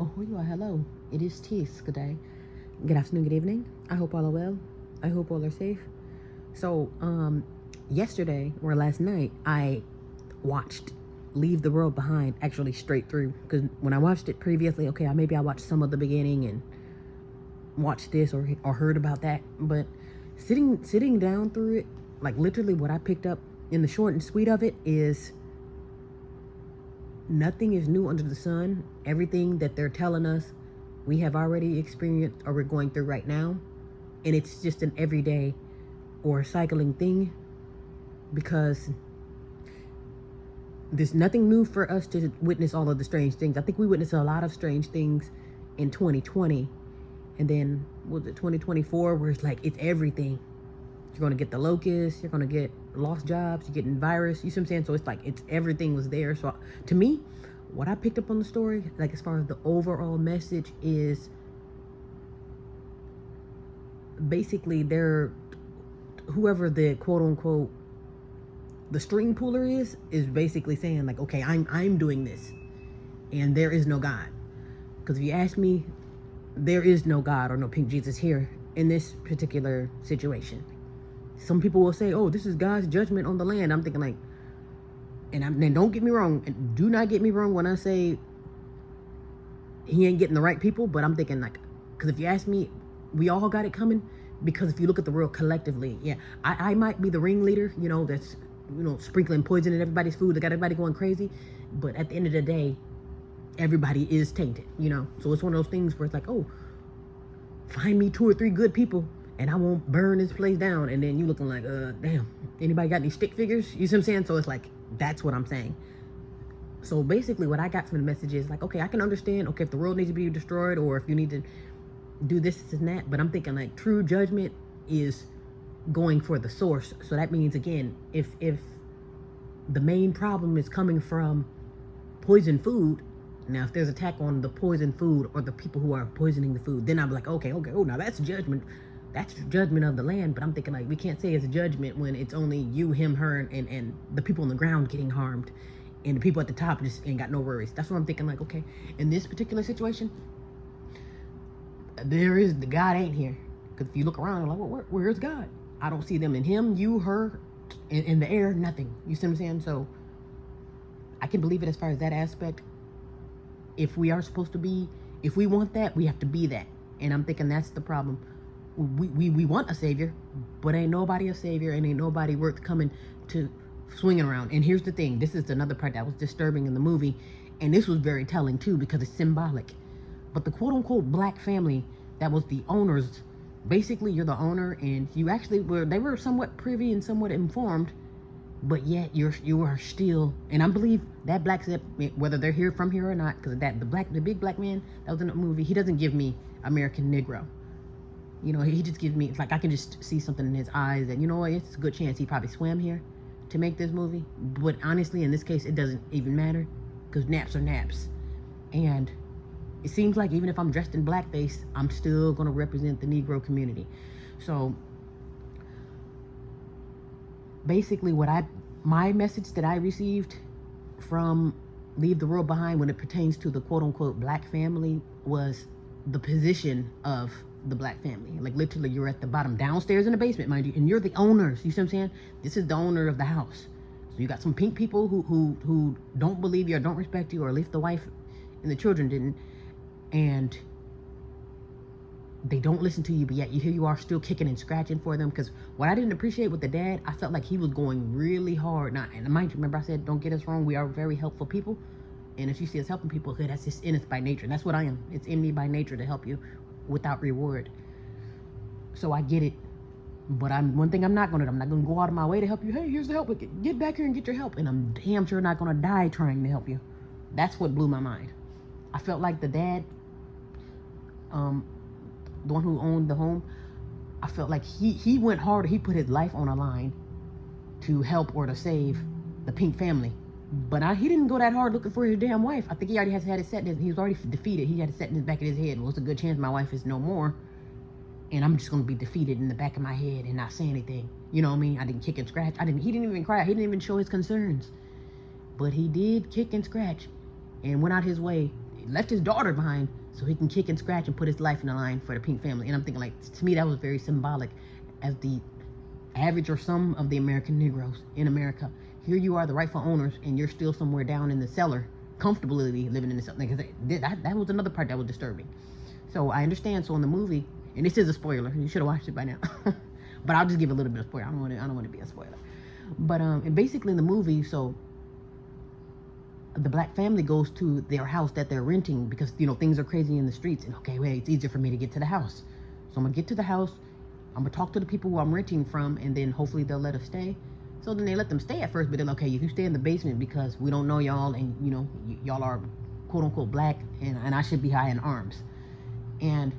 Oh, who you are? Hello. It is Tease. Good day. Good afternoon, good evening. I hope all are well. I hope all are safe. So, yesterday or last night, I watched Leave the World Behind actually straight through. Because when I watched it previously, okay, maybe I watched some of the beginning and watched this or heard about that. But sitting down through it, like literally what I picked up in the short and sweet of it is nothing is new under the sun. Everything that they're telling us, we have already experienced or we're going through right now. And it's just an everyday or cycling thing, because there's nothing new for us to witness all of the strange things. I think we witnessed a lot of strange things in 2020. And then, was it 2024, where it's like, it's everything. You're going to get the locusts, you're going to get lost jobs, you're getting virus, you see what I'm saying? So it's like, it's everything was there. So to me, what I picked up on the story, like as far as the overall message is, basically they're, whoever the quote unquote, the string puller is basically saying like, okay, I'm doing this and there is no God. Because if you ask me, there is no God or no pink Jesus here in this particular situation. Some people will say, oh, this is God's judgment on the land. I'm thinking like, and don't get me wrong, and do not get me wrong when I say he ain't getting the right people, but I'm thinking like, because if you ask me, we all got it coming. Because if you look at the world collectively, yeah, I might be the ringleader, that's, sprinkling poison in everybody's food that got everybody going crazy. But at the end of the day, everybody is tainted, So it's one of those things where it's like, oh, find me 2 or 3 good people and I won't burn this place down. And then you looking like, damn, anybody got any stick figures? You see what I'm saying? So it's like, that's what I'm saying. So basically what I got from the message is like, okay, I can understand, okay, if the world needs to be destroyed or if you need to do this and that, but I'm thinking like true judgment is going for the source. So that means, again, if the main problem is coming from poison food, now if there's attack on the poison food or the people who are poisoning the food, then I'm like, okay, oh, now that's judgment. That's judgment of the land. But I'm thinking like, we can't say it's a judgment when it's only you, him, her, and the people on the ground getting harmed, and the people at the top just ain't got no worries. That's what I'm thinking like, okay, in this particular situation, the God ain't here. Because if you look around, you're like, well, where's God? I don't see them in him, you, her, in the air, nothing. You see what I'm saying? So I can believe it as far as that aspect. If we are supposed to be, if we want that, we have to be that. And I'm thinking that's the problem. We want a savior, but ain't nobody a savior and ain't nobody worth coming to swinging around. And here's the thing. This is another part that was disturbing in the movie. And this was very telling too, because it's symbolic. But the quote unquote black family that was the owners, basically you're the owner and you actually they were somewhat privy and somewhat informed, but yet you are still, and I believe that black, whether they're here from here or not, because that the big black man that was in the movie, he doesn't give me American Negro. He just gives me, it's like I can just see something in his eyes that, it's a good chance he probably swam here to make this movie. But honestly, in this case, it doesn't even matter, because naps are naps. And it seems like even if I'm dressed in blackface, I'm still going to represent the Negro community. So basically my message that I received from Leave the World Behind when it pertains to the quote unquote black family was the position of the black family. Like literally you're at the bottom, downstairs in the basement, mind you, and you're the owners. You see what I'm saying? This is the owner of the house. So you got some pink people who don't believe you or don't respect you, or at least the wife and the children didn't. And they don't listen to you, but yet here you are still kicking and scratching for them. Because what I didn't appreciate with the dad, I felt like he was going really hard. Now, and mind you, remember I said, don't get us wrong, we are very helpful people. And if you see us helping people, okay, that's just in us by nature. That's what I am. It's in me by nature to help you without reward. So I get it. But one thing I'm not going to do, I'm not going to go out of my way to help you. Hey, here's the help. Get back here and get your help. And I'm damn sure not going to die trying to help you. That's what blew my mind. I felt like the dad, the one who owned the home, I felt like he went harder. He put his life on a line to help or to save the pink family. But he didn't go that hard looking for his damn wife. I think he already had it set. He was already defeated. He had it set in the back of his head. Well, it's a good chance my wife is no more, and I'm just going to be defeated in the back of my head and not say anything. You know what I mean? I didn't kick and scratch. He didn't even cry. He didn't even show his concerns. But he did kick and scratch and went out his way left his daughter behind so he can kick and scratch and put his life in the line for the Pink family. And I'm thinking, like, to me, that was very symbolic as the average or some of the American Negroes in America. Here you are, the rightful owners, and you're still somewhere down in the cellar, comfortably living in the cellar. That was another part that was disturbing. So I understand. So in the movie, and this is a spoiler, you should have watched it by now, but I'll just give a little bit of spoiler. I don't want to be a spoiler. But and basically in the movie, so the black family goes to their house that they're renting because, you know, things are crazy in the streets. And okay, wait, it's easier for me to get to the house. So I'm gonna get to the house. I'm gonna talk to the people who I'm renting from, and then hopefully they'll let us stay. So then they let them stay at first, but then, okay, if you stay in the basement because we don't know y'all, and you know, y'all are quote unquote black, and I should be high in arms. And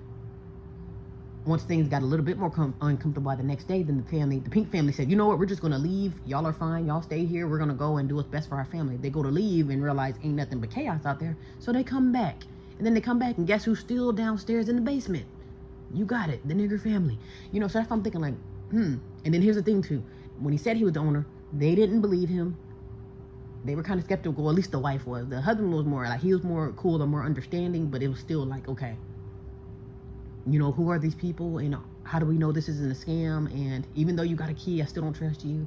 once things got a little bit more uncomfortable by the next day, then the Pink family said, you know what, we're just gonna leave. Y'all are fine, y'all stay here. We're gonna go and do what's best for our family. They go to leave and realize ain't nothing but chaos out there. So they come back, and then they come back, and guess who's still downstairs in the basement? You got it, the nigger family. You know, so that's what I'm thinking, like, And then here's the thing too. When he said he was the owner, they didn't believe him. They were kind of skeptical, at least the wife was. The husband was more like, he was more cool and more understanding, but it was still like, okay, you know, who are these people, and how do we know this isn't a scam? And even though you got a key, I still don't trust you.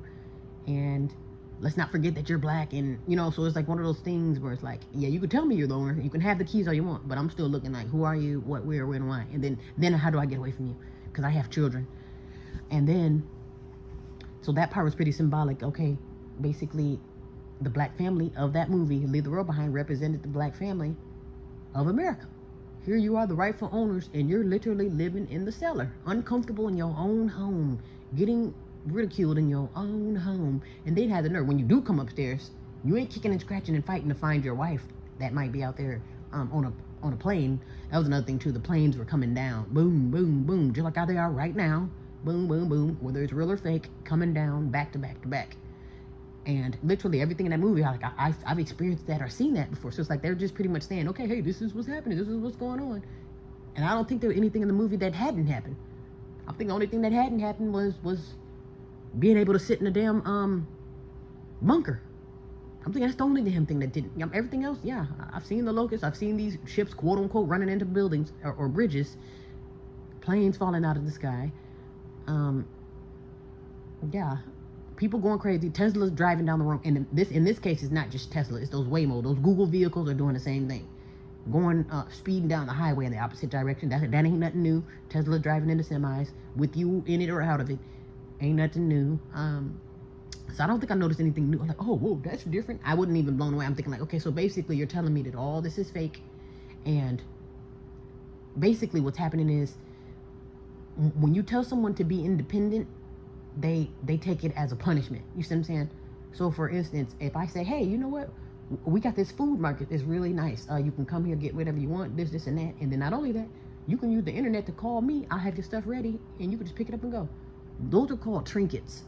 And let's not forget that you're black. And, you know, so it's like one of those things where it's like, yeah, you can tell me you're the owner, you can have the keys all you want, but I'm still looking like, who are you, what, where, when, why? And then how do I get away from you? Because I have children. And then, so that part was pretty symbolic. Okay, basically, the black family of that movie, Leave the World Behind, represented the black family of America. Here you are, the rightful owners, and you're literally living in the cellar, uncomfortable in your own home, getting ridiculed in your own home. And they'd have the nerve, when you do come upstairs, you ain't kicking and scratching and fighting to find your wife that might be out there on a plane. That was another thing too. The planes were coming down, boom, boom, boom, just like how they are right now. Boom, boom, boom, whether it's real or fake, coming down back to back to back. And literally everything in that movie, I've experienced that or seen that before. So it's like they're just pretty much saying, okay, hey, this is what's happening. This is what's going on. And I don't think there was anything in the movie that hadn't happened. I think the only thing that hadn't happened was being able to sit in a damn bunker. I'm thinking that's the only damn thing that didn't. Everything else, yeah. I've seen the locusts. I've seen these ships, quote unquote, running into buildings or bridges, planes falling out of the sky. Yeah, people going crazy. Tesla's driving down the road, and in this case, it's not just Tesla. It's those Waymo, those Google vehicles are doing the same thing, going speeding down the highway in the opposite direction. That ain't nothing new. Tesla driving into semis with you in it or out of it, ain't nothing new. So I don't think I noticed anything new. I'm like, oh, whoa, that's different. I wouldn't even blown away. I'm thinking like, okay, so basically you're telling me that all this is fake, and basically what's happening is when you tell someone to be independent, they take it as a punishment. You see what I'm saying? So for instance, if I say, hey, you know what? We got this food market. It's really nice. You can come here, get whatever you want, this, and that. And then not only that, you can use the internet to call me. I'll have your stuff ready, and you can just pick it up and go. Those are called trinkets.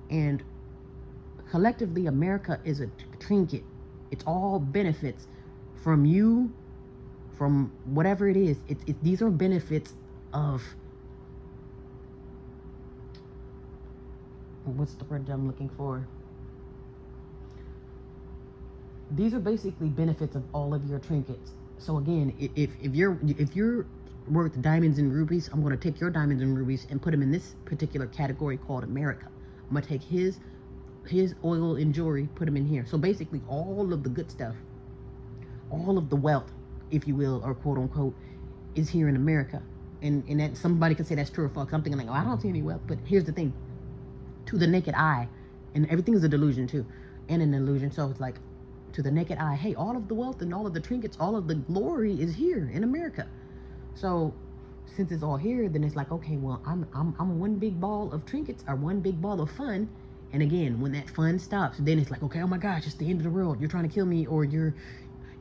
And collectively, America is a trinket. It's all benefits from you, from whatever it is. These are benefits of, what's the word I'm looking for? These are basically benefits of all of your trinkets. So again, if you're worth diamonds and rubies, I'm going to take your diamonds and rubies and put them in this particular category called America. I'm going to take his oil and jewelry, put them in here. So basically all of the good stuff, all of the wealth, if you will, or quote unquote, is here in America. And that somebody could say that's true or false. I'm thinking like, oh, I don't see any wealth. But here's the thing. To the naked eye, and everything is a delusion too, and an illusion. So it's like, to the naked eye, hey, all of the wealth and all of the trinkets, all of the glory is here in America. So since it's all here, then it's like, okay, well, I'm one big ball of trinkets, or one big ball of fun. And again, when that fun stops, then it's like, okay, oh my gosh, it's the end of the world. You're trying to kill me, or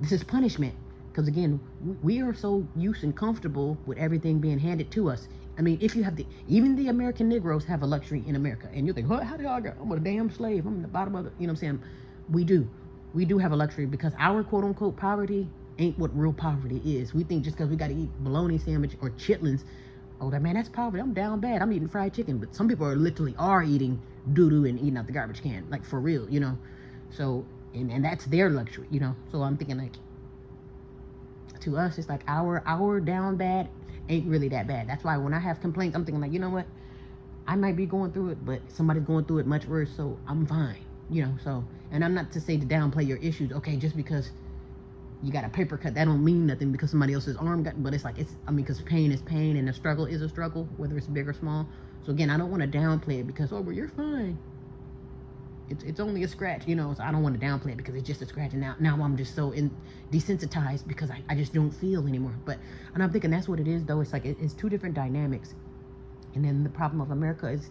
this is punishment. Because again, we are so used and comfortable with everything being handed to us. I mean, if you have even the American Negroes have a luxury in America. And you think, how do I get? I'm a damn slave. I'm the bottom of it. You know what I'm saying? We do have a luxury, because our quote unquote poverty ain't what real poverty is. We think just because we got to eat bologna sandwich or chitlins, oh, man, that's poverty. I'm down bad. I'm eating fried chicken. But some people are eating doo-doo and eating out the garbage can, like for real, you know? So, and that's their luxury, you know? So I'm thinking like, to us, it's like our down bad ain't really that bad. That's why when I have complaints, I'm thinking like, you know what? I might be going through it, but somebody's going through it much worse, so I'm fine. So, and I'm not to say to downplay your issues. Okay, just because you got a paper cut, that don't mean nothing because somebody else's arm got, but it's like, because pain is pain and a struggle is a struggle, whether it's big or small. So again, I don't want to downplay it because, oh, well, you're fine. It's only a scratch, so I don't want to downplay it because it's just a scratch. And now I'm just so desensitized because I just don't feel anymore. And I'm thinking that's what it is, though. It's like, it's two different dynamics. And then the problem of America is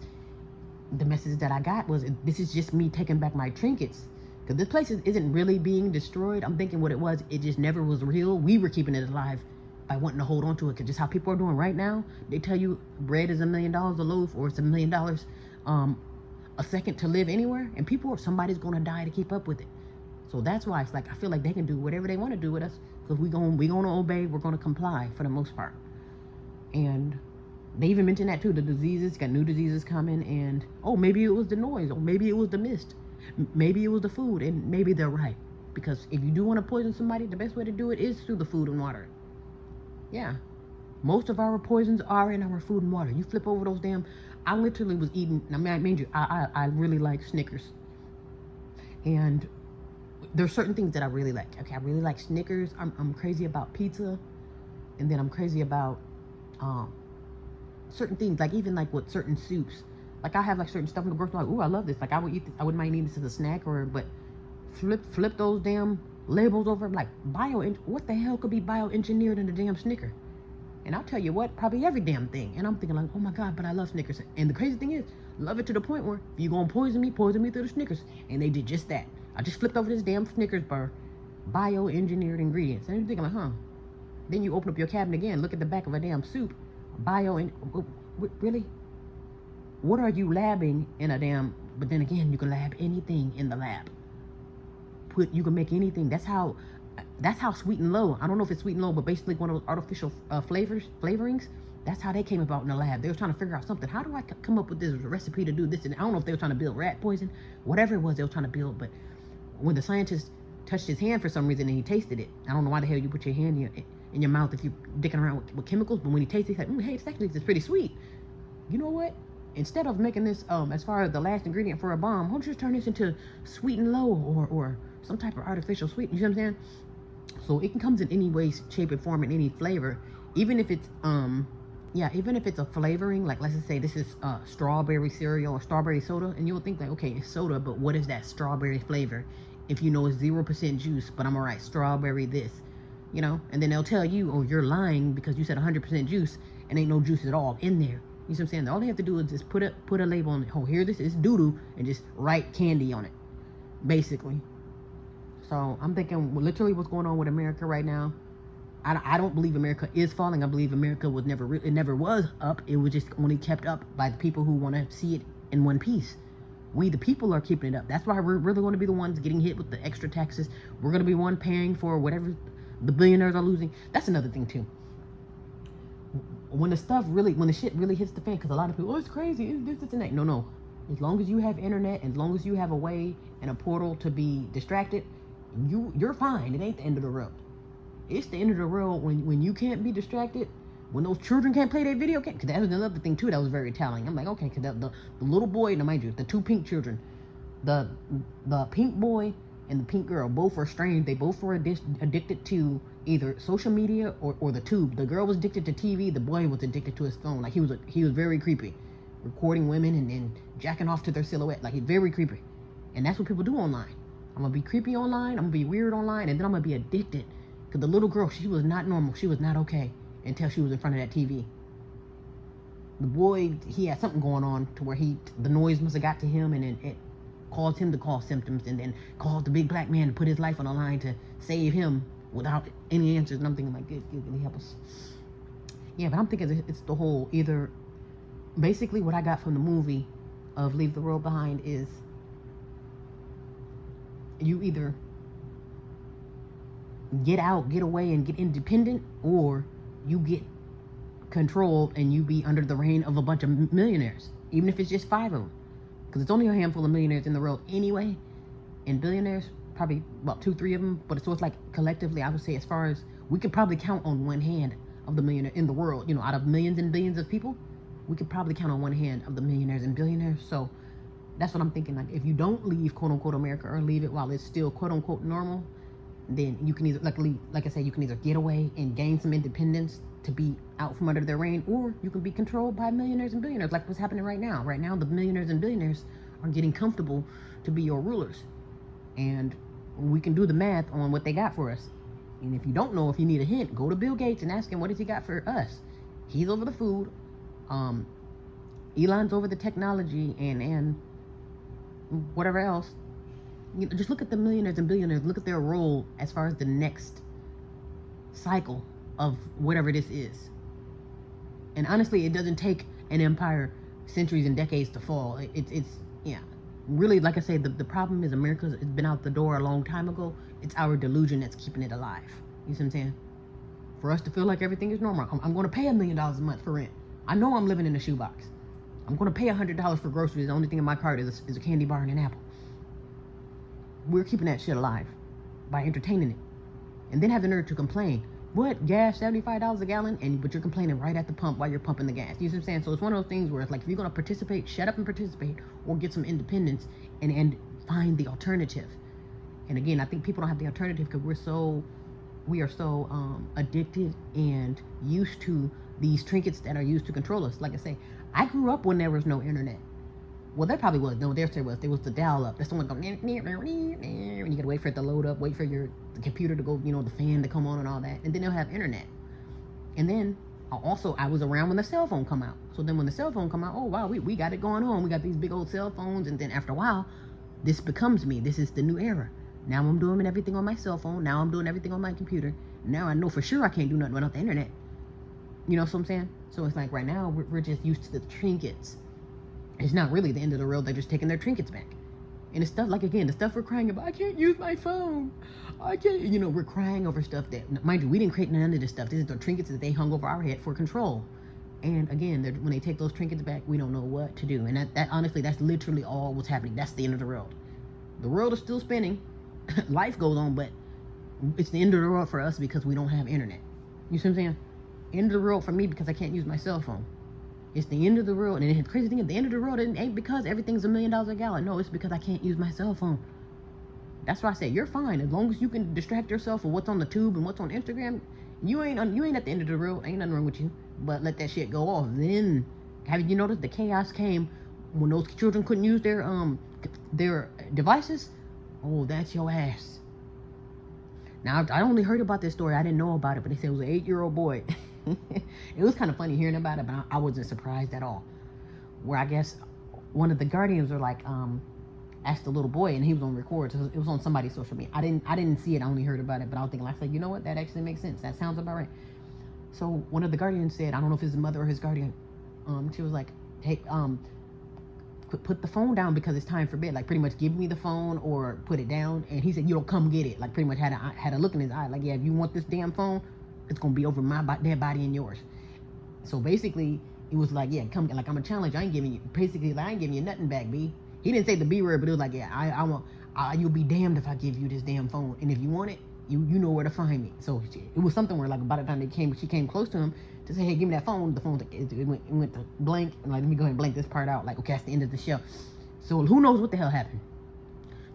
the message that I got was, this is just me taking back my trinkets. Because this place isn't really being destroyed. I'm thinking what it was, it just never was real. We were keeping it alive by wanting to hold on to it. Because just how people are doing right now, they tell you bread is $1 million a loaf, or it's $1 million a second to live anywhere. And somebody's going to die to keep up with it. So that's why it's like, I feel like they can do whatever they want to do with us. Because we're going to obey, we're going to comply for the most part. And they even mentioned that too, the diseases, got new diseases coming, and maybe it was the noise, or maybe it was the mist, maybe it was the food, and maybe they're right. Because if you do want to poison somebody, the best way to do it is through the food and water. Yeah. Most of our poisons are in our food and water. You flip over those I literally was eating, I really like Snickers. And there's certain things that I really like. Okay, I really like Snickers. I'm crazy about pizza. And then I'm crazy about certain things, like even like with certain soups. Like I have like certain stuff in the grocery, like, ooh, I love this. Like I would eat this, I wouldn't mind eating this as a snack, but flip those damn labels over, like what the hell could be bioengineered in a damn Snicker? And I'll tell you what, probably every damn thing. And I'm thinking like, oh my God, but I love Snickers. And the crazy thing is, love it to the point where if you're gonna poison me through the Snickers. And they did just that. I just flipped over this damn Snickers bar, bioengineered ingredients. And you're thinking like, huh? Then you open up your cabinet again, look at the back of a damn soup, really? What are you labbing in a damn? But then again, you can lab anything in the lab. You can make anything. That's how Sweet and Low. I don't know if it's Sweet and Low, but basically one of those artificial flavorings. That's how they came about in the lab. They were trying to figure out something. How do I come up with this recipe to do this? And I don't know if they were trying to build rat poison, whatever it was they were trying to build. But when the scientist touched his hand for some reason and he tasted it, I don't know why the hell you put your hand in your mouth if you're dicking around with chemicals. But when he tasted it, he's like, hey, it's pretty sweet. You know what? Instead of making this as far as the last ingredient for a bomb, why don't you just turn this into Sweet and Low or some type of artificial sweet? You see what I'm saying? So it comes in any way, shape, and form, in any flavor. Even if it's even if it's a flavoring, like let's just say this is strawberry cereal or strawberry soda, and you'll think like, okay, it's soda, but what is that strawberry flavor? If you know it's 0% juice, but I'm alright, strawberry this, and then they'll tell you, oh, you're lying because you said 100% juice and ain't no juice at all in there. You see what I'm saying? All they have to do is just put a label on it. Oh, here this is doo-doo, and just write candy on it, basically. So I'm thinking literally what's going on with America right now. I don't believe America is falling. I believe America was never was up. It was just only kept up by the people who want to see it in one piece. We, the people, are keeping it up. That's why we're really going to be the ones getting hit with the extra taxes. We're going to be one paying for whatever the billionaires are losing. That's another thing too. When the shit really hits the fan, because a lot of people, oh, it's crazy, it's this and that. No. As long as you have internet, as long as you have a way and a portal to be distracted, you're fine. It ain't the end of the world. It's the end of the world when you can't be distracted, when those children can't play their video game. Because that was another thing too that was very telling. I'm like, okay, because the little boy, now mind you, the two pink children, the pink boy and the pink girl, both were strange. They both were addicted to either social media or the tube. The girl was addicted to TV. The boy was addicted to his phone. Like he was very creepy, recording women and jacking off to their silhouette. Like he's very creepy, and that's what people do online. I'm gonna be creepy online. I'm gonna be weird online, and then I'm gonna be addicted. Cause the little girl, she was not normal. She was not okay until she was in front of that TV. The boy, he had something going on to where the noise must have got to him, and then it caused him to call symptoms, and then caused the big black man to put his life on the line to save him without any answers. And I'm thinking like, can he help us? Yeah, but I'm thinking it's the whole either. Basically, what I got from the movie of Leave the World Behind is you either get out, get away, and get independent, or you get controlled and you be under the reign of a bunch of millionaires, even if it's just 5 of them, because it's only a handful of millionaires in the world anyway, and billionaires probably about 2-3 of them. But so it's like collectively, I would say, as far as We could probably count on one hand of the millionaire in the world. You know, out of millions and billions of people, we could probably count on one hand of the millionaires and billionaires. So that's what I'm thinking. Like, if you don't leave quote unquote America, or leave it while it's still quote unquote normal, then you can either, luckily, like I said, you can either get away and gain some independence to be out from under their reign, or you can be controlled by millionaires and billionaires, like what's happening right now. Right now, the millionaires and billionaires are getting comfortable to be your rulers. And we can do the math on what they got for us. And if you don't know, if you need a hint, go to Bill Gates and ask him, what has he got for us? He's over the food. Elon's over the technology and whatever else. You know, just look at the millionaires and billionaires. Look at their role as far as the next cycle of whatever this is. And honestly, it doesn't take an empire centuries and decades to fall. It's yeah. Really, like I say, the problem is America's been out the door a long time ago. It's our delusion that's keeping it alive. You see what I'm saying? For us to feel like everything is normal. I'm going to pay $1 million a month for rent. I know I'm living in a shoebox. I'm going to pay $100 for groceries. The only thing in my cart is a candy bar and an apple. We're keeping that shit alive by entertaining it. And then have the nerve to complain. What? Gas, $75 a gallon? But you're complaining right at the pump while you're pumping the gas. You see what I'm saying? So it's one of those things where it's like, if you're going to participate, shut up and participate, or get some independence and find the alternative. And again, I think people don't have the alternative because we are so addicted and used to these trinkets that are used to control us. Like I say, I grew up when there was no internet. Well, there probably was. No, there was. There was the dial-up. That's the one going, and you gotta wait for it to load up, wait for the computer to go, you know, the fan to come on and all that. And then they'll have internet. And then also, I was around when the cell phone come out. So then when the cell phone come out, oh wow, we got it going on. We got these big old cell phones. And then after a while, this becomes me. This is the new era. Now I'm doing everything on my cell phone. Now I'm doing everything on my computer. Now I know for sure I can't do nothing without the internet. You know what I'm saying? So it's like right now, we're just used to the trinkets. It's not really the end of the world. They're just taking their trinkets back. And it's stuff like, again, the stuff we're crying about. I can't use my phone. I can't, you know, we're crying over stuff that, mind you, we didn't create none of this stuff. This is the trinkets that they hung over our head for control. And again, when they take those trinkets back, we don't know what to do. And that honestly, that's literally all what's happening. That's the end of the world. The world is still spinning. Life goes on, but it's the end of the world for us because we don't have internet. You see what I'm saying? End of the world for me because I can't use my cell phone. It's the end of the world. And the crazy thing is, the end of the world ain't because everything's $1 million a gallon. No, it's because I can't use my cell phone. That's why I say you're fine as long as you can distract yourself with what's on the tube and what's on Instagram. You ain't at the end of the world. Ain't nothing wrong with you. But let that shit go off. Then, have you noticed the chaos came when those children couldn't use their devices? Oh, that's your ass. Now, I only heard about this story. I didn't know about it, but they said it was an 8-year-old boy. It was kind of funny hearing about it, but I wasn't surprised at all. Where I guess one of the guardians were like, asked the little boy, and he was on record. So it was on somebody's social media. I didn't see it. I only heard about it, but I was thinking, like, you know what? That actually makes sense. That sounds about right. So one of the guardians said, I don't know if it's his mother or his guardian. She was like, hey, put the phone down because it's time for bed. Like, pretty much give me the phone or put it down. And he said, you don't come get it. Like, pretty much had a look in his eye. Like, yeah, if you want this damn phone, it's gonna be over my dead body and yours. So basically, it was like, yeah, come, like, I'm a challenge. I ain't giving you, basically, like, I ain't giving you nothing back, B. He didn't say the B word, but it was like, yeah, you'll be damned if I give you this damn phone. And if you want it, you know where to find me. So it was something where, like, by the time she came close to him to say, hey, give me that phone. The phone, it went to blank. And like, let me go ahead and blank this part out. Like, okay, that's the end of the show. So who knows what the hell happened?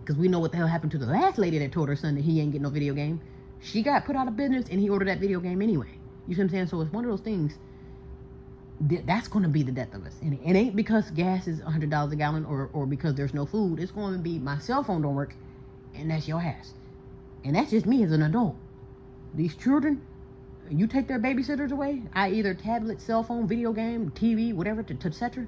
Because we know what the hell happened to the last lady that told her son that he ain't getting no video game. She got put out of business, and he ordered that video game anyway. You see what I'm saying? So it's one of those things. That's going to be the death of us. And it ain't because gas is $100 a gallon or because there's no food. It's going to be my cell phone don't work, and that's your ass. And that's just me as an adult. These children, you take their babysitters away, either tablet, cell phone, video game, TV, whatever, etc.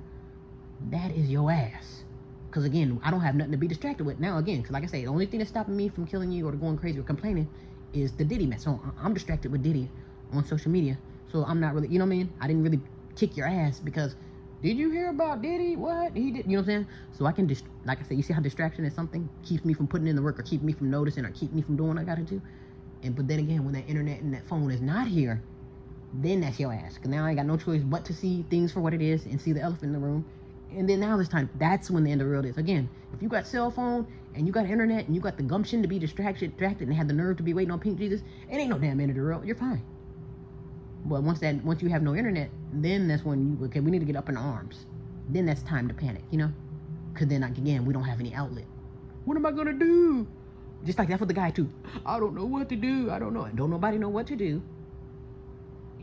That is your ass. Because again, I don't have nothing to be distracted with. Now again, because like I say, the only thing that's stopping me from killing you or going crazy or complaining is the Diddy mess. So I'm distracted with Diddy on social media. So I'm not really, you know what I mean? I didn't really kick your ass because, did you hear about Diddy? What? He did, you know what I'm saying? So I can just, like I said, you see how distraction is something? Keeps me from putting in the work or keep me from noticing or keep me from doing what I gotta do. But then again, when that internet and that phone is not here, then that's your ass. Because now I ain't got no choice but to see things for what it is and see the elephant in the room And then now this time, that's when the end of the world is. Again, if you got cell phone and you got internet and you got the gumption to be distracted and have the nerve to be waiting on pink Jesus, it ain't no damn end of the world. You're fine. But once you have no internet, then that's when we need to get up in arms. Then that's time to panic, because then again, we don't have any outlet. What am I gonna do? Just like that for the guy too. I don't know what to do. I don't know. Don't nobody know what to do.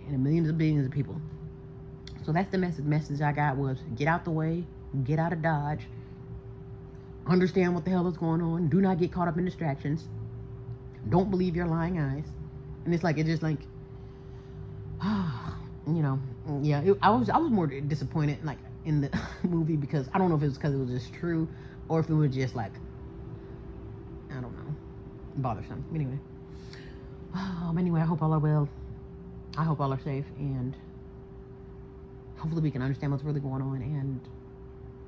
And millions and billions of people. So that's the message I got was get out the way, get out of Dodge, understand what the hell is going on, do not get caught up in distractions, don't believe your lying eyes. And it's just like, yeah, I was more disappointed like in the movie because I don't know if it was because it was just true or if it was just like, I don't know, bothersome. Anyway, I hope all are well. I hope all are safe, and hopefully we can understand what's really going on. And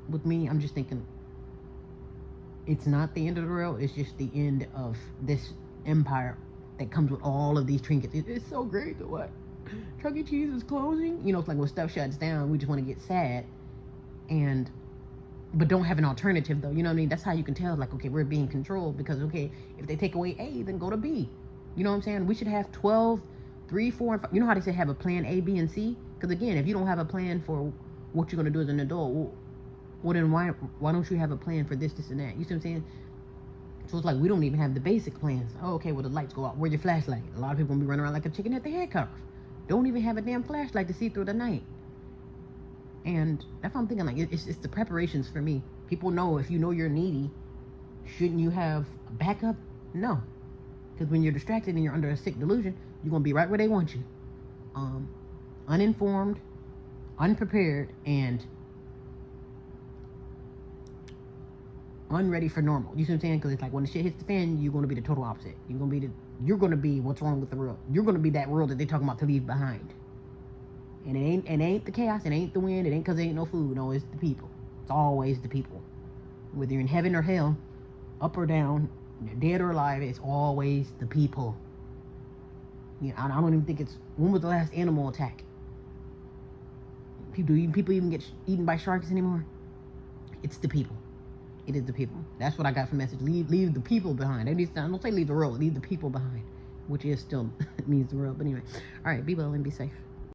with me, I'm just thinking it's not the end of the world. It's just the end of this empire that comes with all of these trinkets. It's so great that what Chuck E. Cheese is closing. It's like when stuff shuts down, we just want to get sad, but don't have an alternative though. You know what I mean? That's how you can tell, like, okay, we're being controlled because, okay, if they take away A, then go to B. You know what I'm saying? We should have 12, 3, 4, and 5. You know how they say have a plan A, B, and C? Because again, if you don't have a plan for what you're going to do as an adult, well then why don't you have a plan for this, and that? You see what I'm saying? So it's like we don't even have the basic plans. Oh, okay, well the lights go out. Where's your flashlight? A lot of people will be running around like a chicken at their head cut off. Don't even have a damn flashlight to see through the night. And that's what I'm thinking, like, it's the preparations for me. People know if you know you're needy, shouldn't you have a backup? No. Because when you're distracted and you're under a sick delusion, you're going to be right where they want you. Uninformed, unprepared, and unready for normal. You see what I'm saying? Because it's like when the shit hits the fan, you're going to be the total opposite. You're going to be what's wrong with the world. You're going to be that world that they're talking about to leave behind. And it ain't the chaos, it ain't the wind, it ain't because there ain't no food. No, it's the people. It's always the people. Whether you're in heaven or hell, up or down, dead or alive, it's always the people. I don't even think when was the last animal attack? People even get eaten by sharks anymore? It's the people. It is the people. That's what I got from message. Leave the people behind. Don't say leave the world. Leave the people behind, which is still means the world. But anyway, all right. Be well and be safe.